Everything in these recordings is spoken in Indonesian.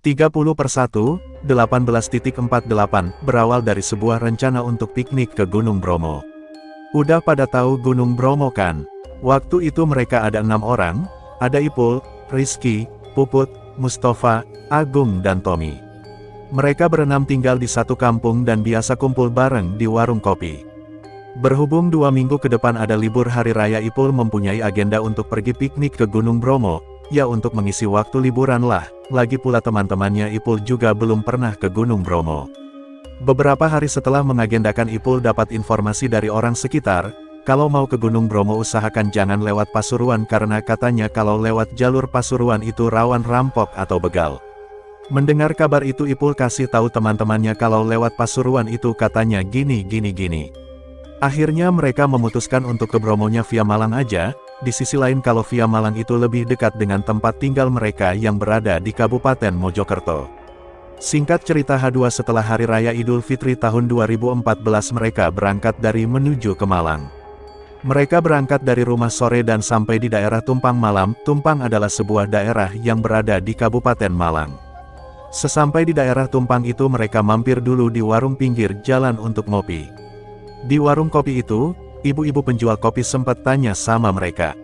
30/1/18.48 berawal dari sebuah rencana untuk piknik ke Gunung Bromo. Udah pada tahu Gunung Bromo kan? Waktu itu mereka ada 6 orang, ada Ipul, Rizky, Puput, Mustafa, Agung dan Tommy. Mereka berenam tinggal di satu kampung dan biasa kumpul bareng di warung kopi. Berhubung 2 minggu ke depan ada libur hari raya, Ipul mempunyai agenda untuk pergi piknik ke Gunung Bromo, ya untuk mengisi waktu liburan lah, lagi pula teman-temannya Ipul juga belum pernah ke Gunung Bromo. Beberapa hari setelah mengagendakan, Ipul dapat informasi dari orang sekitar, kalau mau ke Gunung Bromo usahakan jangan lewat Pasuruan karena katanya kalau lewat jalur Pasuruan itu rawan rampok atau begal. Mendengar kabar itu Ipul kasih tahu teman-temannya kalau lewat Pasuruan itu katanya gini. Akhirnya mereka memutuskan untuk ke Bromonya via Malang aja. Di sisi lain kalau via Malang itu lebih dekat dengan tempat tinggal mereka yang berada di Kabupaten Mojokerto. Singkat cerita, H2 setelah Hari Raya Idul Fitri tahun 2014 mereka berangkat dari menuju ke Malang. Mereka berangkat dari rumah sore dan sampai di daerah Tumpang malam. Tumpang adalah sebuah daerah yang berada di Kabupaten Malang. Sesampai di daerah Tumpang itu mereka mampir dulu di warung pinggir jalan untuk ngopi. Di warung kopi itu, ibu-ibu penjual kopi sempat tanya sama mereka.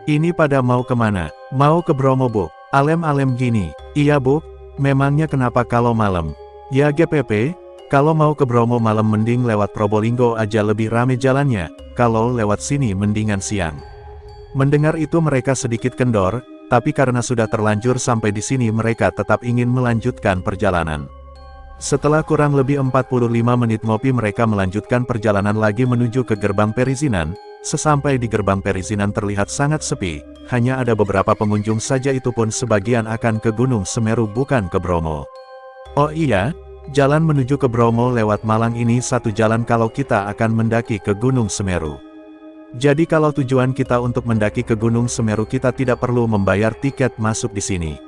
Ini pada mau kemana? Mau ke Bromo Bu? Alem-alem gini. Iya Bu, memangnya kenapa kalau malam? Ya GPP, kalau mau ke Bromo malam mending lewat Probolinggo aja lebih rame jalannya, kalau lewat sini mendingan siang. Mendengar itu mereka sedikit kendor, tapi karena sudah terlanjur sampai di sini mereka tetap ingin melanjutkan perjalanan. Setelah kurang lebih 45 menit ngopi mereka melanjutkan perjalanan lagi menuju ke Gerbang Perizinan. Sesampai di Gerbang Perizinan terlihat sangat sepi, hanya ada beberapa pengunjung saja, itu pun sebagian akan ke Gunung Semeru bukan ke Bromo. Oh iya, jalan menuju ke Bromo lewat Malang ini satu jalan kalau kita akan mendaki ke Gunung Semeru. Jadi kalau tujuan kita untuk mendaki ke Gunung Semeru kita tidak perlu membayar tiket masuk di sini.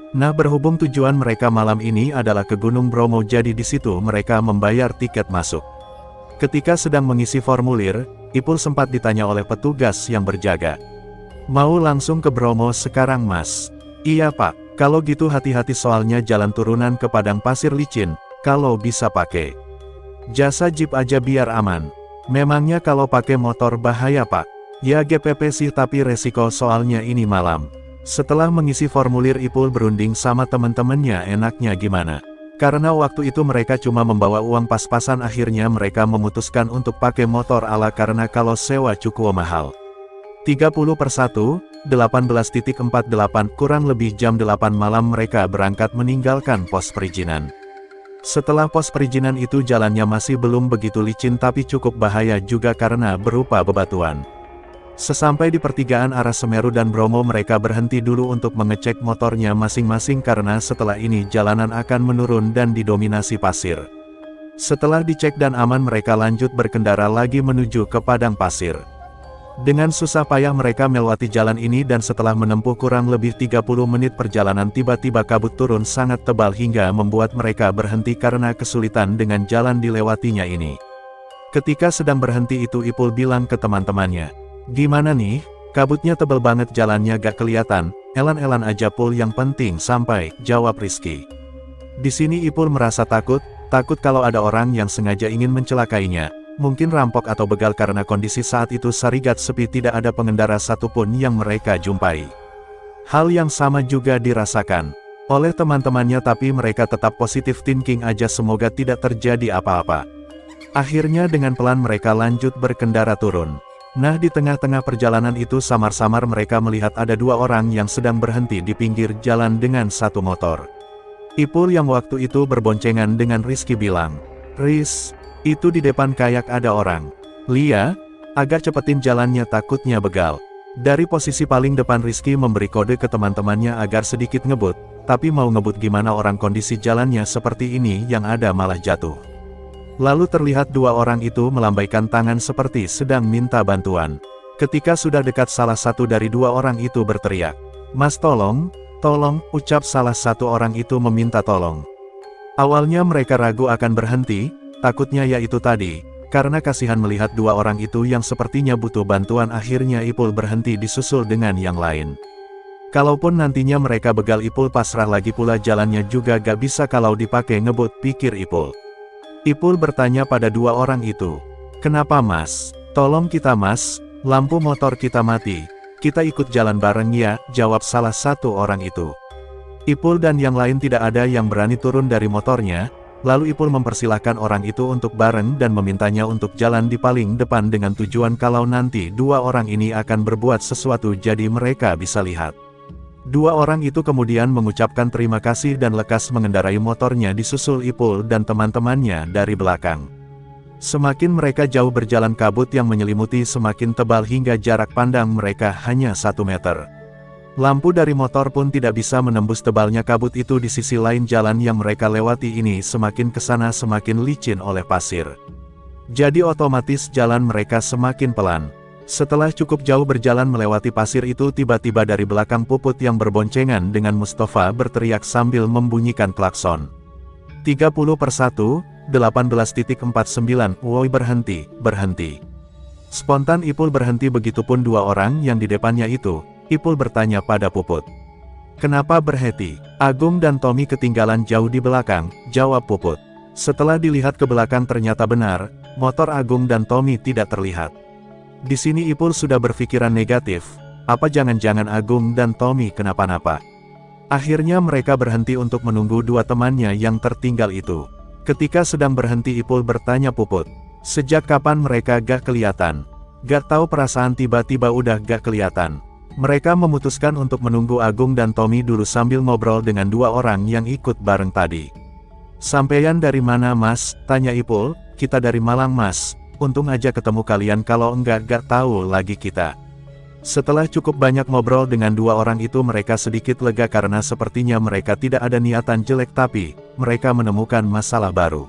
Nah berhubung tujuan mereka malam ini adalah ke Gunung Bromo jadi di situ mereka membayar tiket masuk. Ketika sedang mengisi formulir, Ipul sempat ditanya oleh petugas yang berjaga. Mau langsung ke Bromo sekarang Mas? Iya Pak, kalau gitu hati-hati soalnya jalan turunan ke padang pasir licin, kalau bisa pakai jasa jeep aja biar aman. Memangnya kalau pakai motor bahaya Pak? Ya GPP sih tapi resiko soalnya ini malam. Setelah mengisi formulir Ipul berunding sama teman-temannya enaknya gimana. Karena waktu itu mereka cuma membawa uang pas-pasan akhirnya mereka memutuskan untuk pakai motor ala karena kalau sewa cukup mahal. 30/1/18.48 kurang lebih jam 8 malam mereka berangkat meninggalkan pos perizinan. Setelah pos perizinan itu jalannya masih belum begitu licin tapi cukup bahaya juga karena berupa bebatuan. Sesampai di pertigaan arah Semeru dan Bromo mereka berhenti dulu untuk mengecek motornya masing-masing karena setelah ini jalanan akan menurun dan didominasi pasir. Setelah dicek dan aman mereka lanjut berkendara lagi menuju ke padang pasir. Dengan susah payah mereka melewati jalan ini dan setelah menempuh kurang lebih 30 menit perjalanan tiba-tiba kabut turun sangat tebal hingga membuat mereka berhenti karena kesulitan dengan jalan dilewatinya ini. Ketika sedang berhenti itu Ipul bilang ke teman-temannya, gimana nih, kabutnya tebal banget jalannya gak kelihatan, elan-elan aja Pul yang penting sampai, jawab Rizky. Di sini Ipul merasa takut kalau ada orang yang sengaja ingin mencelakainya, mungkin rampok atau begal karena kondisi saat itu Sarigat sepi tidak ada pengendara satupun yang mereka jumpai. Hal yang sama juga dirasakan oleh teman-temannya tapi mereka tetap positif thinking aja semoga tidak terjadi apa-apa. Akhirnya dengan pelan mereka lanjut berkendara turun. Nah di tengah-tengah perjalanan itu samar-samar mereka melihat ada 2 orang yang sedang berhenti di pinggir jalan dengan satu motor. Ipul yang waktu itu berboncengan dengan Rizky bilang, Riz, itu di depan kayak ada orang. Lia, agak cepetin jalannya takutnya begal. Dari posisi paling depan Rizky memberi kode ke teman-temannya agar sedikit ngebut, tapi mau ngebut gimana orang kondisi jalannya seperti ini yang ada malah jatuh. Lalu terlihat 2 orang itu melambaikan tangan seperti sedang minta bantuan. Ketika sudah dekat salah satu dari 2 orang itu berteriak, Mas tolong, ucap salah satu orang itu meminta tolong. Awalnya mereka ragu akan berhenti, takutnya yaitu tadi, karena kasihan melihat 2 orang itu yang sepertinya butuh bantuan akhirnya Ipul berhenti disusul dengan yang lain. Kalaupun nantinya mereka begal Ipul pasrah lagi pula jalannya juga gak bisa kalau dipakai ngebut, pikir Ipul. Ipul bertanya pada dua orang itu. Kenapa mas? Tolong kita mas, lampu motor kita mati. Kita ikut jalan bareng ya, jawab salah satu orang itu. Ipul dan yang lain tidak ada yang berani turun dari motornya, lalu Ipul mempersilahkan orang itu untuk bareng dan memintanya untuk jalan di paling depan dengan tujuan kalau nanti dua orang ini akan berbuat sesuatu jadi mereka bisa lihat. Dua orang itu kemudian mengucapkan terima kasih dan lekas mengendarai motornya disusul Ipul dan teman-temannya dari belakang. Semakin mereka jauh berjalan kabut yang menyelimuti semakin tebal hingga jarak pandang mereka hanya 1 meter. Lampu dari motor pun tidak bisa menembus tebalnya kabut itu. Di sisi lain jalan yang mereka lewati ini semakin kesana semakin licin oleh pasir. Jadi otomatis jalan mereka semakin pelan. Setelah cukup jauh berjalan melewati pasir itu tiba-tiba dari belakang Puput yang berboncengan dengan Mustafa berteriak sambil membunyikan klakson. 30/1, 18.49, woi berhenti, berhenti. Spontan Ipul berhenti begitupun dua orang yang di depannya itu. Ipul bertanya pada Puput. Kenapa berhenti? Agung dan Tommy ketinggalan jauh di belakang, jawab Puput. Setelah dilihat ke belakang ternyata benar, motor Agung dan Tommy tidak terlihat. Di sini Ipul sudah berpikiran negatif, apa jangan-jangan Agung dan Tommy kenapa-napa. Akhirnya mereka berhenti untuk menunggu dua temannya yang tertinggal itu. Ketika sedang berhenti Ipul bertanya Puput, sejak kapan mereka gak kelihatan? Gak tahu perasaan tiba-tiba udah gak kelihatan. Mereka memutuskan untuk menunggu Agung dan Tommy dulu sambil ngobrol dengan dua orang yang ikut bareng tadi. Sampeyan dari mana mas? Tanya Ipul. Kita dari Malang mas. Untung aja ketemu kalian, kalau enggak gak tahu lagi kita. Setelah cukup banyak ngobrol dengan dua orang itu mereka sedikit lega karena sepertinya mereka tidak ada niatan jelek tapi mereka menemukan masalah baru.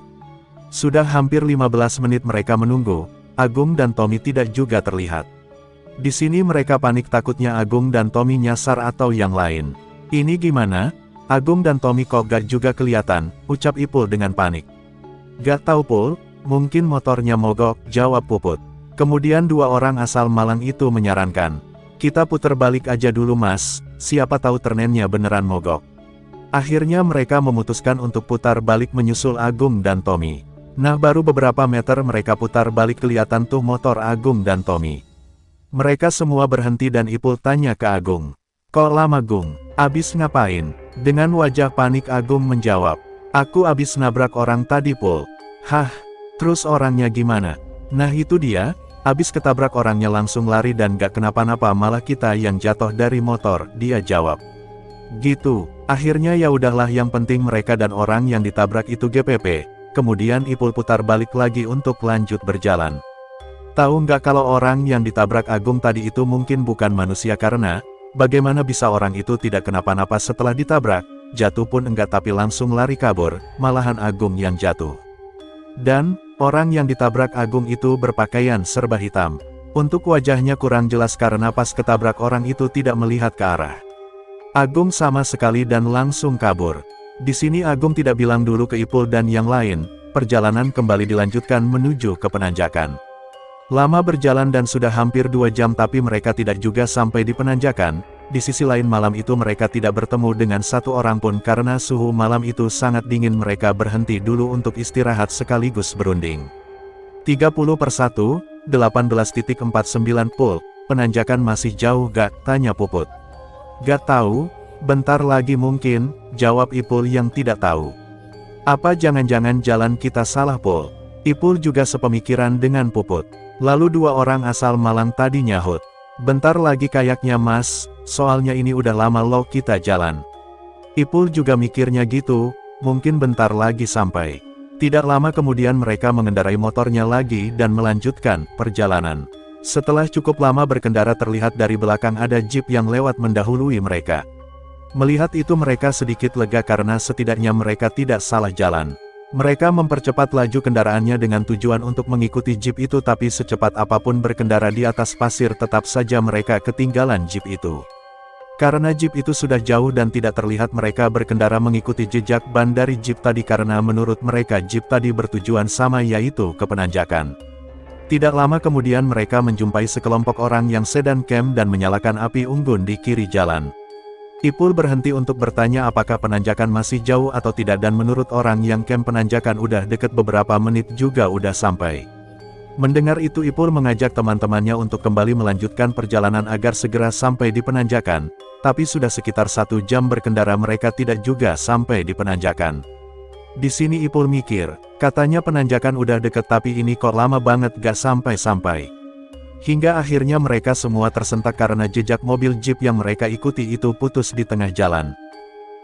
Sudah hampir 15 menit mereka menunggu, Agung dan Tommy tidak juga terlihat. Di sini mereka panik takutnya Agung dan Tommy nyasar atau yang lain. Ini gimana? Agung dan Tommy kok gak juga kelihatan, ucap Ipul dengan panik. Gak tahu Pul, mungkin motornya mogok, jawab Puput. Kemudian dua orang asal Malang itu menyarankan. Kita puter balik aja dulu mas, siapa tahu ternennya beneran mogok. Akhirnya mereka memutuskan untuk putar balik menyusul Agung dan Tommy. Nah baru beberapa meter mereka putar balik kelihatan tuh motor Agung dan Tommy. Mereka semua berhenti dan Ipul tanya ke Agung. Kok lama Gung? Abis ngapain? Dengan wajah panik Agung menjawab. Aku abis nabrak orang tadi Pul. Hah? Terus orangnya gimana? Nah itu dia, abis ketabrak orangnya langsung lari dan gak kenapa-napa malah kita yang jatuh dari motor, dia jawab. Gitu, akhirnya ya udahlah yang penting mereka dan orang yang ditabrak itu GPP. Kemudian Ipul putar balik lagi untuk lanjut berjalan. Tahu nggak kalau orang yang ditabrak Agung tadi itu mungkin bukan manusia karena, bagaimana bisa orang itu tidak kenapa-napa setelah ditabrak, jatuh pun enggak tapi langsung lari kabur, malahan Agung yang jatuh. Dan, orang yang ditabrak Agung itu berpakaian serba hitam. Untuk wajahnya kurang jelas karena pas ketabrak orang itu tidak melihat ke arah Agung sama sekali dan langsung kabur. Di sini Agung tidak bilang dulu ke Ipul dan yang lain, perjalanan kembali dilanjutkan menuju ke penanjakan. Lama berjalan dan sudah hampir 2 jam tapi mereka tidak juga sampai di penanjakan. Di sisi lain malam itu mereka tidak bertemu dengan satu orang pun karena suhu malam itu sangat dingin. Mereka berhenti dulu untuk istirahat sekaligus berunding. 30/1, 18.49 Pul, penanjakan masih jauh gak? Tanya Puput. Gak tahu, bentar lagi mungkin, jawab Ipul yang tidak tahu. Apa jangan-jangan jalan kita salah Pul? Ipul juga sepemikiran dengan Puput. Lalu dua orang asal Malang tadi nyahut. Bentar lagi kayaknya mas, soalnya ini udah lama loh kita jalan. Ipul juga mikirnya gitu, mungkin bentar lagi sampai. Tidak lama kemudian mereka mengendarai motornya lagi dan melanjutkan perjalanan. Setelah cukup lama berkendara terlihat dari belakang ada jeep yang lewat mendahului mereka. Melihat itu mereka sedikit lega karena setidaknya mereka tidak salah jalan. Mereka mempercepat laju kendaraannya dengan tujuan untuk mengikuti jeep itu tapi secepat apapun berkendara di atas pasir tetap saja mereka ketinggalan jeep itu. Karena jeep itu sudah jauh dan tidak terlihat mereka berkendara mengikuti jejak ban dari jeep tadi karena menurut mereka jeep tadi bertujuan sama yaitu ke penanjakan. Tidak lama kemudian mereka menjumpai sekelompok orang yang sedang camp dan menyalakan api unggun di kiri jalan. Ipul berhenti untuk bertanya apakah penanjakan masih jauh atau tidak dan menurut orang yang camp penanjakan udah deket beberapa menit juga udah sampai. Mendengar itu Ipul mengajak teman-temannya untuk kembali melanjutkan perjalanan agar segera sampai di penanjakan, tapi sudah sekitar 1 jam berkendara mereka tidak juga sampai di penanjakan. Di sini Ipul mikir, katanya penanjakan udah deket tapi ini kok lama banget gak sampai-sampai. Hingga akhirnya mereka semua tersentak karena jejak mobil jeep yang mereka ikuti itu putus di tengah jalan.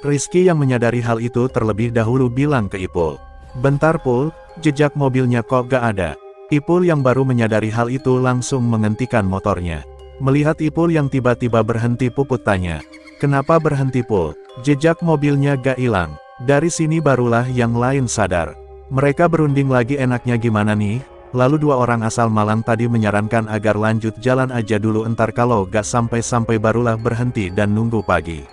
Rizky yang menyadari hal itu terlebih dahulu bilang ke Ipul, "Bentar Pul, jejak mobilnya kok gak ada?" Ipul yang baru menyadari hal itu langsung menghentikan motornya. Melihat Ipul yang tiba-tiba berhenti Puput tanya, "Kenapa berhenti Pul? Jejak mobilnya gak hilang." Dari sini barulah yang lain sadar. Mereka berunding lagi enaknya gimana nih? Lalu 2 orang asal Malang tadi menyarankan agar lanjut jalan aja dulu entar kalau gak sampai-sampai barulah berhenti dan nunggu pagi.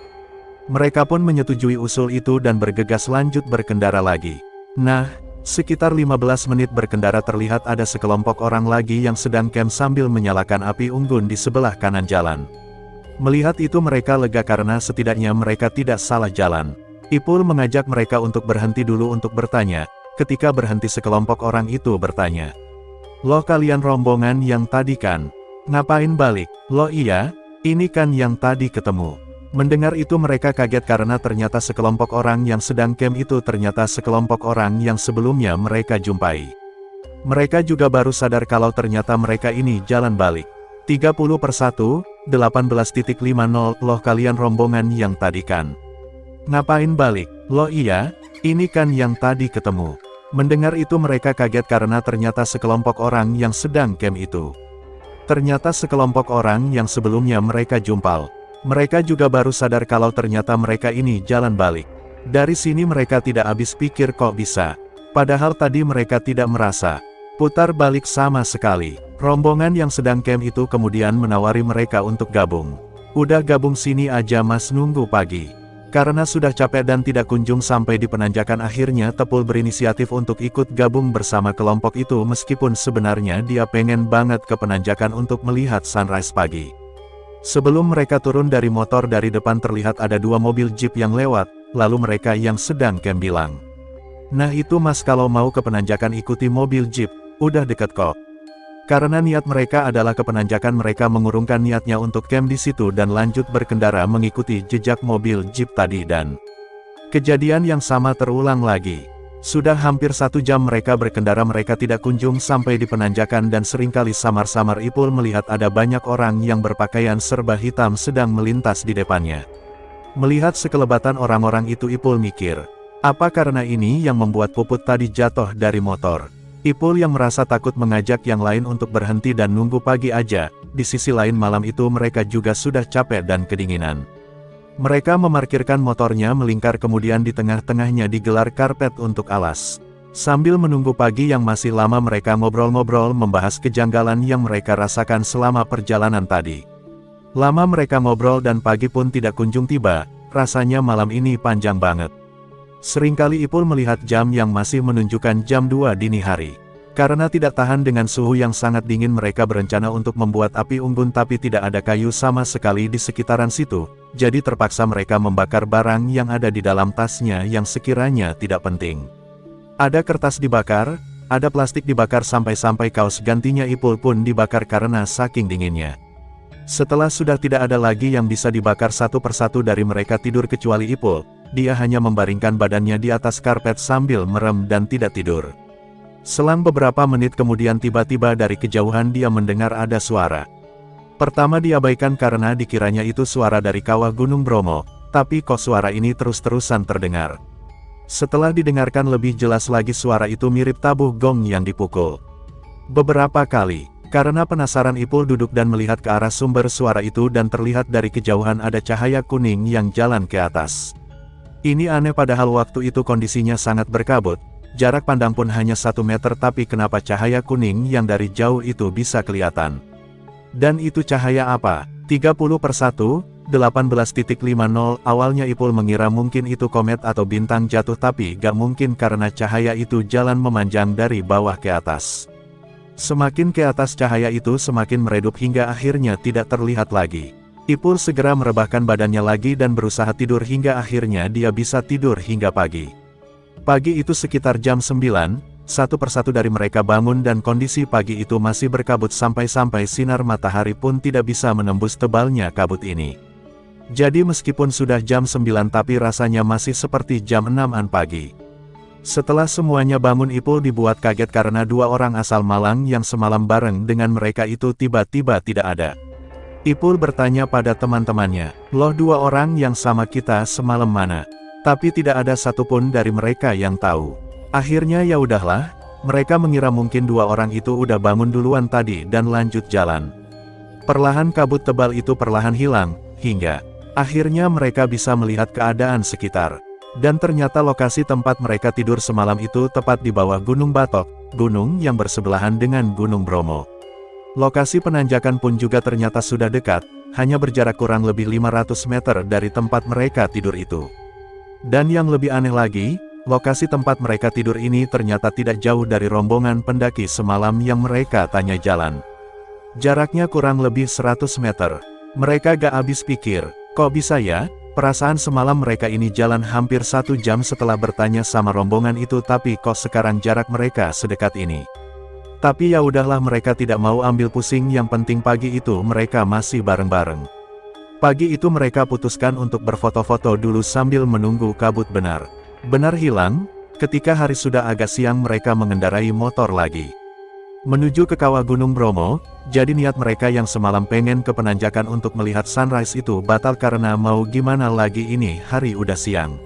Mereka pun menyetujui usul itu dan bergegas lanjut berkendara lagi. Nah, sekitar 15 menit berkendara terlihat ada sekelompok orang lagi yang sedang camp sambil menyalakan api unggun di sebelah kanan jalan. Melihat itu mereka lega karena setidaknya mereka tidak salah jalan. Ipul mengajak mereka untuk berhenti dulu untuk bertanya. Ketika berhenti sekelompok orang itu bertanya, "Loh kalian rombongan yang tadi kan? Ngapain balik?" "Loh iya, ini kan yang tadi ketemu." Mendengar itu mereka kaget karena ternyata sekelompok orang yang sedang camp itu ternyata sekelompok orang yang sebelumnya mereka jumpai. Mereka juga baru sadar kalau ternyata mereka ini jalan balik. 30/1/18.50 "Loh kalian rombongan yang tadi kan? Ngapain balik?" "Loh iya, ini kan yang tadi ketemu." Mendengar itu mereka kaget karena ternyata sekelompok orang yang sedang camp itu ternyata sekelompok orang yang sebelumnya mereka jumpal. Mereka juga baru sadar kalau ternyata mereka ini jalan balik. Dari sini mereka tidak habis pikir kok bisa. Padahal tadi mereka tidak merasa putar balik sama sekali. Rombongan yang sedang camp itu kemudian menawari mereka untuk gabung. "Udah gabung sini aja mas, nunggu pagi." Karena sudah capek dan tidak kunjung sampai di penanjakan, akhirnya Tepul berinisiatif untuk ikut gabung bersama kelompok itu meskipun sebenarnya dia pengen banget ke penanjakan untuk melihat sunrise pagi. Sebelum mereka turun dari motor, dari depan terlihat ada 2 mobil jeep yang lewat, lalu mereka yang sedang camp bilang, "Nah itu mas, kalau mau ke penanjakan ikuti mobil jeep, udah deket kok." Karena niat mereka adalah ke penanjakan, mereka mengurungkan niatnya untuk camp di situ dan lanjut berkendara mengikuti jejak mobil jeep tadi dan kejadian yang sama terulang lagi. Sudah hampir 1 jam mereka berkendara, mereka tidak kunjung sampai di penanjakan dan seringkali samar-samar Ipul melihat ada banyak orang yang berpakaian serba hitam sedang melintas di depannya. Melihat sekelebatan orang-orang itu Ipul mikir, apa karena ini yang membuat Puput tadi jatuh dari motor? Ipul yang merasa takut mengajak yang lain untuk berhenti dan nunggu pagi aja. Di sisi lain malam itu mereka juga sudah capek dan kedinginan. Mereka memarkirkan motornya melingkar, kemudian di tengah-tengahnya digelar karpet untuk alas. Sambil menunggu pagi yang masih lama mereka ngobrol-ngobrol membahas kejanggalan yang mereka rasakan selama perjalanan tadi. Lama mereka ngobrol dan pagi pun tidak kunjung tiba, rasanya malam ini panjang banget. Seringkali Ipul melihat jam yang masih menunjukkan jam 2 dini hari. Karena tidak tahan dengan suhu yang sangat dingin, mereka berencana untuk membuat api unggun tapi tidak ada kayu sama sekali di sekitaran situ, jadi terpaksa mereka membakar barang yang ada di dalam tasnya yang sekiranya tidak penting. Ada kertas dibakar, ada plastik dibakar, sampai-sampai kaos gantinya Ipul pun dibakar karena saking dinginnya. Setelah sudah tidak ada lagi yang bisa dibakar, satu persatu dari mereka tidur kecuali Ipul. Dia hanya membaringkan badannya di atas karpet sambil merem dan tidak tidur. Selang beberapa menit kemudian tiba-tiba dari kejauhan dia mendengar ada suara. Pertama diabaikan karena dikiranya itu suara dari kawah Gunung Bromo, tapi kok suara ini terus-terusan terdengar. Setelah didengarkan lebih jelas lagi, suara itu mirip tabuh gong yang dipukul beberapa kali. Karena penasaran Ipul duduk dan melihat ke arah sumber suara itu dan terlihat dari kejauhan ada cahaya kuning yang jalan ke atas. Ini aneh, padahal waktu itu kondisinya sangat berkabut, jarak pandang pun hanya 1 meter, tapi kenapa cahaya kuning yang dari jauh itu bisa kelihatan? Dan itu cahaya apa? 30/1/18.50 Awalnya Ipul mengira mungkin itu komet atau bintang jatuh, tapi gak mungkin karena cahaya itu jalan memanjang dari bawah ke atas. Semakin ke atas cahaya itu semakin meredup hingga akhirnya tidak terlihat lagi. Ipul segera merebahkan badannya lagi dan berusaha tidur hingga akhirnya dia bisa tidur hingga pagi. Pagi itu sekitar jam 9, satu persatu dari mereka bangun dan kondisi pagi itu masih berkabut sampai-sampai sinar matahari pun tidak bisa menembus tebalnya kabut ini. Jadi meskipun sudah jam 9 tapi rasanya masih seperti jam 6-an pagi. Setelah semuanya bangun, Ipul dibuat kaget karena dua orang asal Malang yang semalam bareng dengan mereka itu tiba-tiba tidak ada. Ipul bertanya pada teman-temannya, "Loh, dua orang yang sama kita semalam mana?" Tapi tidak ada satupun dari mereka yang tahu. Akhirnya ya udahlah, mereka mengira mungkin dua orang itu udah bangun duluan tadi dan lanjut jalan. Perlahan kabut tebal itu perlahan hilang, hingga akhirnya mereka bisa melihat keadaan sekitar. Dan ternyata lokasi tempat mereka tidur semalam itu tepat di bawah Gunung Batok, gunung yang bersebelahan dengan Gunung Bromo. Lokasi penanjakan pun juga ternyata sudah dekat, hanya berjarak kurang lebih 500 meter dari tempat mereka tidur itu. Dan yang lebih aneh lagi, lokasi tempat mereka tidur ini ternyata tidak jauh dari rombongan pendaki semalam yang mereka tanya jalan. Jaraknya kurang lebih 100 meter. Mereka gak habis pikir, kok bisa ya? Perasaan semalam mereka ini jalan hampir 1 jam setelah bertanya sama rombongan itu, tapi kok sekarang jarak mereka sedekat ini. Tapi ya udahlah, mereka tidak mau ambil pusing, yang penting pagi itu mereka masih bareng-bareng. Pagi itu mereka putuskan untuk berfoto-foto dulu sambil menunggu kabut benar-benar hilang. Ketika hari sudah agak siang, mereka mengendarai motor lagi menuju ke kawah Gunung Bromo. Jadi niat mereka yang semalam pengen ke penanjakan untuk melihat sunrise itu batal karena mau gimana lagi, ini hari udah siang.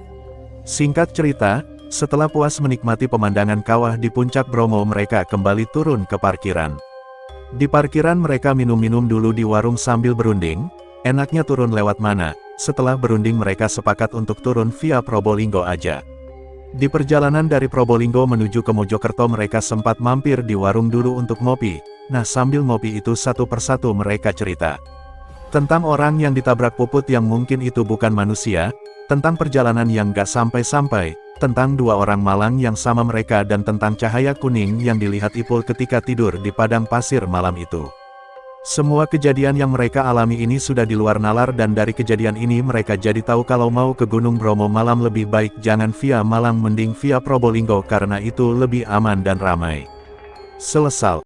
Singkat cerita, setelah puas menikmati pemandangan kawah di puncak Bromo, mereka kembali turun ke parkiran. Di parkiran mereka minum-minum dulu di warung sambil berunding, enaknya turun lewat mana. Setelah berunding mereka sepakat untuk turun via Probolinggo aja. Di perjalanan dari Probolinggo menuju ke Mojokerto mereka sempat mampir di warung dulu untuk ngopi. Nah, sambil ngopi itu satu persatu mereka cerita tentang orang yang ditabrak Puput yang mungkin itu bukan manusia, tentang perjalanan yang gak sampai-sampai, tentang dua orang Malang yang sama mereka, dan tentang cahaya kuning yang dilihat Ipul ketika tidur di padang pasir malam itu. Semua kejadian yang mereka alami ini sudah di luar nalar, dan dari kejadian ini mereka jadi tahu kalau mau ke Gunung Bromo malam lebih baik jangan via Malang, mending via Probolinggo karena itu lebih aman dan ramai. Selesai.